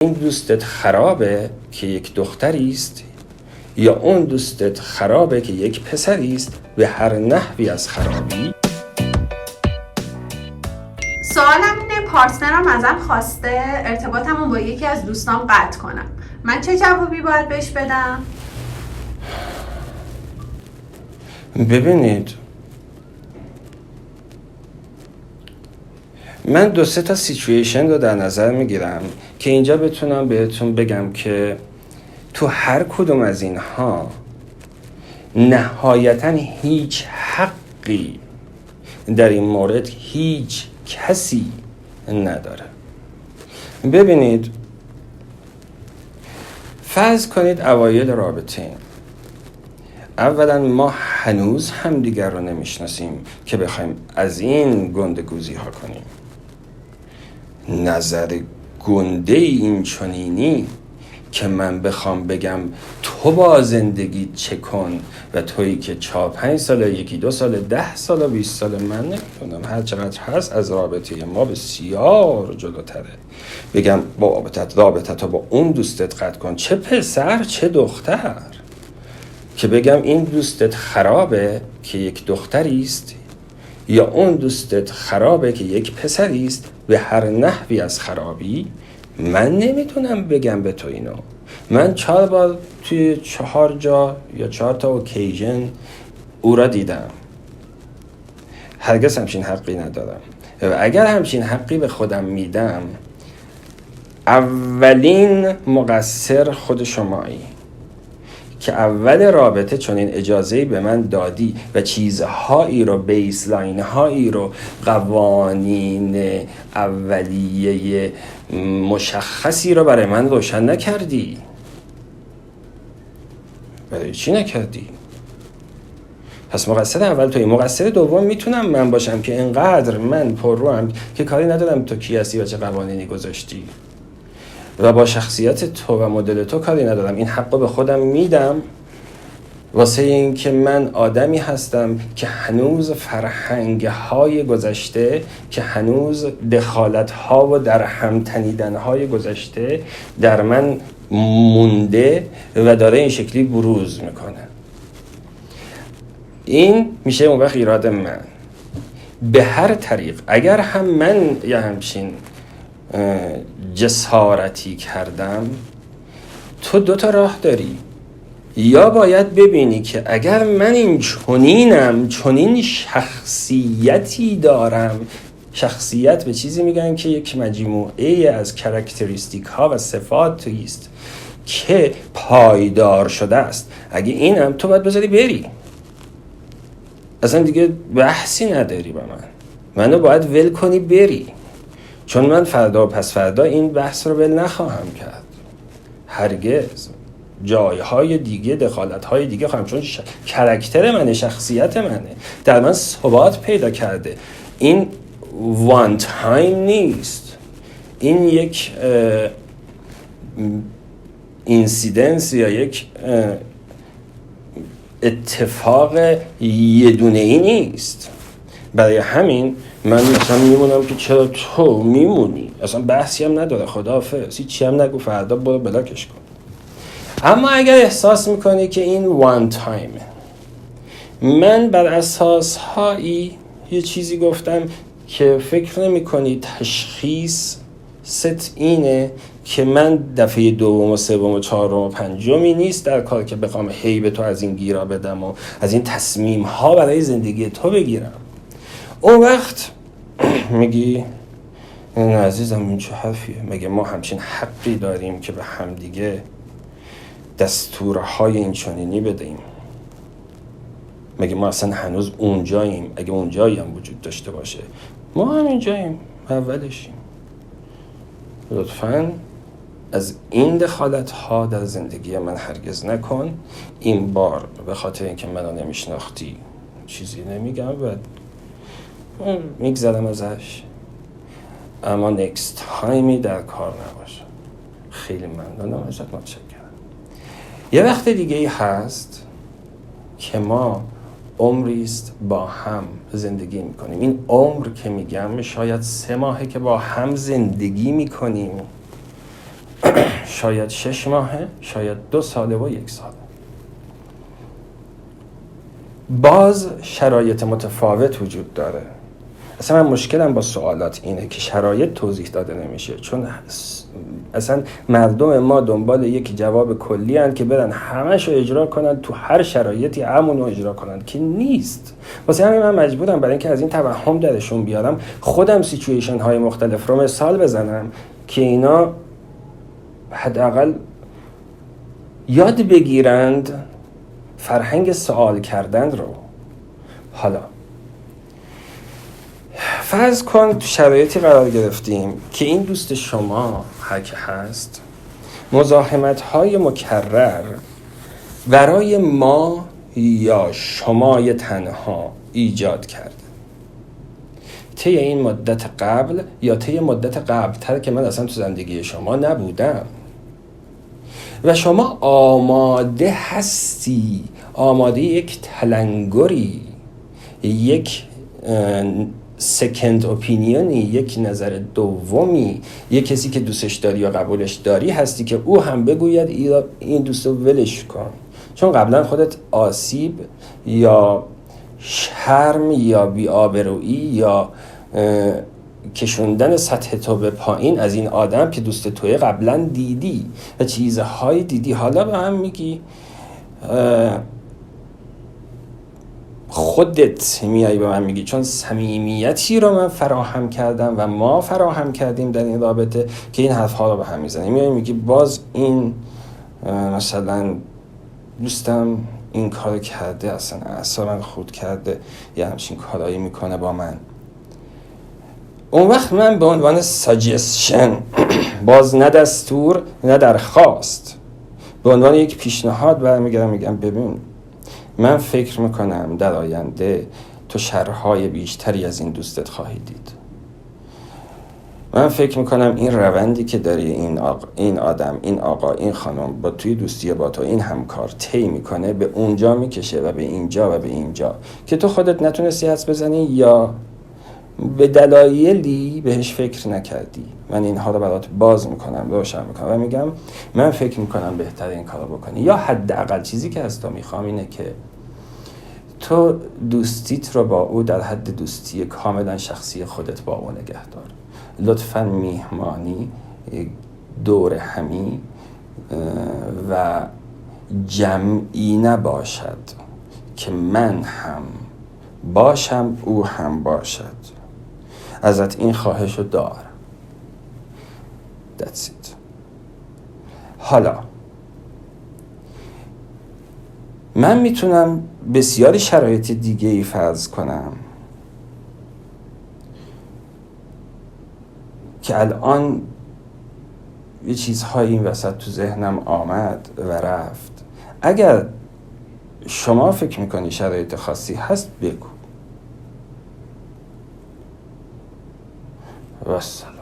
این دوستت خرابه که یک دختری است یا اون دوستت خرابه که یک پسری است؟ به هر نحوی از خرابی. سوالم اینه، پارتنرم ازم خواسته ارتباطمو با یکی از دوستام قطع کنم. من چه جوابی باید بهش بدم؟ ببینید، من 2-3 تا سیچویشن رو در نظر میگیرم که اینجا بتونم بهتون بگم که تو هر کدوم از اینها نهایتاً هیچ حقی در این مورد هیچ کسی نداره. ببینید، فرض کنید اوایل رابطه، اولا ما هنوز همدیگر رو نمیشناسیم که بخوایم از این گندگوزی ها کنیم. نظر گنده این چنینی که من بخوام بگم تو با زندگی چه کن و تویی که 4-5 سال، 1-2 سال، 10 سال و 20 سال، من نمیدونم هر چقدر هست از رابطه ما بسیار جلوتره، بگم با رابطه با اون دوستت قطع کن، چه پسر چه دختر، که بگم این دوستت خرابه که یک دختری است یا اون دوستت خرابه که یک پسری است؟ به هر نحوی از خرابی من نمیتونم بگم به تو اینو. من 4 بار توی 4 جا یا 4 تا اوکیژن او را دیدم. هرگز همچین حقی ندارم و اگر همچین حقی به خودم میدم، اولین مقصر خود شمایی که اول رابطه چنین اجازه‌ای به من دادی و چیزهایی رو، بیسلاین هایی رو، قوانین اولیه مشخصی رو برای من روشن نکردی. برای چی نکردی؟ پس مقصر اول تویی. مقصر دوم میتونم من باشم که اینقدر من پرروم که کاری ندارم تو کی هستی و چه قوانینی گذاشتی و با شخصیت تو و مدل تو کاری ندارم. این حق رو به خودم میدم واسه این که من آدمی هستم که هنوز فرهنگ‌های گذشته، که هنوز دخالت‌ها و در هم تنیدن‌های گذشته در من مونده و داره این شکلی بروز میکنه. این میشه اون وقت ایراد من. به هر طریق اگر هم من یا همچین جسارتی کردم، تو 2 تا راه داری. یا باید ببینی که اگر من این چنین شخصیتی دارم، شخصیت به چیزی میگن که یک مجموعه از کاراکتریستیک ها و صفاتی است که پایدار شده است، اگه اینم تو باید بذاری بری، اصلا دیگه بحثی نداری با منو باید ول کنی بری، چون من فردا و پس فردا این بحث رو ول نخواهم کرد. هرگز. جایهای دیگه، دخالتهای دیگه خواهم، چون کاراکتر منه، شخصیت منه، در من ثبات پیدا کرده. این وان تایم نیست، این یک اینسیدنس یا یک اتفاق یه دونه ای نیست. برای همین من مثلا میمونم که چرا تو میمونی، اصلا بحثی هم نداره، خداحافظ، هیچی هم نگو، فردا برو بلاکش کن. اما اگر احساس میکنی که این وان تایمه، من بر اساس هایی یه چیزی گفتم که فکر نمیکنی تشخیص ست اینه که من دفعه 2 و 3 و 4 و 5 نیست در کار که بخوام هی به تو از این گیرا بدم و از این تصمیم ها برای زندگی تو بگیرم. اون وقت میگی نه عزیزم، این چه حرفیه؟ مگه ما همچین حقی داریم که به همدیگه دستورهای این چنینی بدهیم؟ مگه ما اصلا هنوز اونجاییم؟ اگه اونجایی هم وجود داشته باشه، ما هم اینجاییم، اولشیم. لطفاً از این دخالت ها در زندگی من هرگز نکن. این بار به خاطر اینکه منو نمیشناختی چیزی نمیگم و میگذرم ازش، اما next تایمی در کار نباشه. خیلی ممنونم ازت، متشکرم. یه وقت دیگه ای هست که ما عمریست با هم زندگی میکنیم. این عمر که میگم شاید 3 ماهه که با هم زندگی میکنیم شاید 6 ماهه، شاید 2 ساله و 1 ساله. باز شرایط متفاوت وجود داره. اصلا من مشکلم با سوالات اینه که شرایط توضیح داده نمیشه، چون اصلا مردم ما دنبال یک جواب کلی هن که برن همش رو اجرا کنن تو هر شرایطی همون رو اجرا کنن که نیست. واسه همین من مجبورم برای اینکه از این توهم درشون بیارم خودم سیچویشن های مختلف رو مثال بزنم که اینا حداقل یاد بگیرند فرهنگ سوال کردن رو. حالا فرض کن تو شرایطی قرار گرفتیم که این دوست شما هر که هست مزاحمت‌های مکرر برای ما یا شمای تنها ایجاد کرده طی این مدت قبل یا طی مدت قبل‌تر که من اصلا تو زندگی شما نبودم و شما آماده هستی، آماده یک تلنگری، یک سکند اپینیونی، یک نظر دومی، یک کسی که دوستش داری یا قبولش داری هستی که او هم بگوید این دوست رو ولش کن، چون قبلا خودت آسیب یا شرم یا بی‌آبرویی یا کشوندن سطح تو به پایین از این آدم که دوست توی قبلا دیدی و چیزهای دیدی. حالا به هم میگی خودت میایی به من میگی چون صمیمیتی رو من فراهم کردم و ما فراهم کردیم در این رابطه که این حرفها رو به هم میزنی. میایی میگی باز این مثلا دوستم این کارو کرده، اصلا اعصاب من خورد کرده یا همچین کارایی میکنه با من. اون وقت من به عنوان ساجستشن، باز نه دستور نه درخواست، به عنوان یک پیشنهاد برمیگردم میگم ببین من فکر میکنم در آینده تو شرهای بیشتری از این دوستت خواهی دید. من فکر میکنم این روندی که داری این آدم، این آقا، این خانم با توی دوستی با تو این همکار طی میکنه به اونجا میکشه و به اینجا و به اینجا که تو خودت نتونستی حدس بزنی یا به دلایلی بهش فکر نکردی. من اینها رو برات باز میکنم، روشن میکنم و میگم من فکر میکنم بهتره این کارو بکنی، یا حداقل چیزی که از تو میخوام اینه که تو دوستیت رو با او در حد دوستی کاملا شخصی خودت با او نگه دار. لطفاً میهمانی، دور همی و جمعی نباشد که من هم باشم او هم باشد. ازت این خواهش رو دارم. That's it. حالا من میتونم بسیاری شرایط دیگه ای فرض کنم که الان یه چیزهایی این وسط تو ذهنم آمد و رفت. اگر شما فکر میکنی شرایط خاصی هست بگو. والسلام.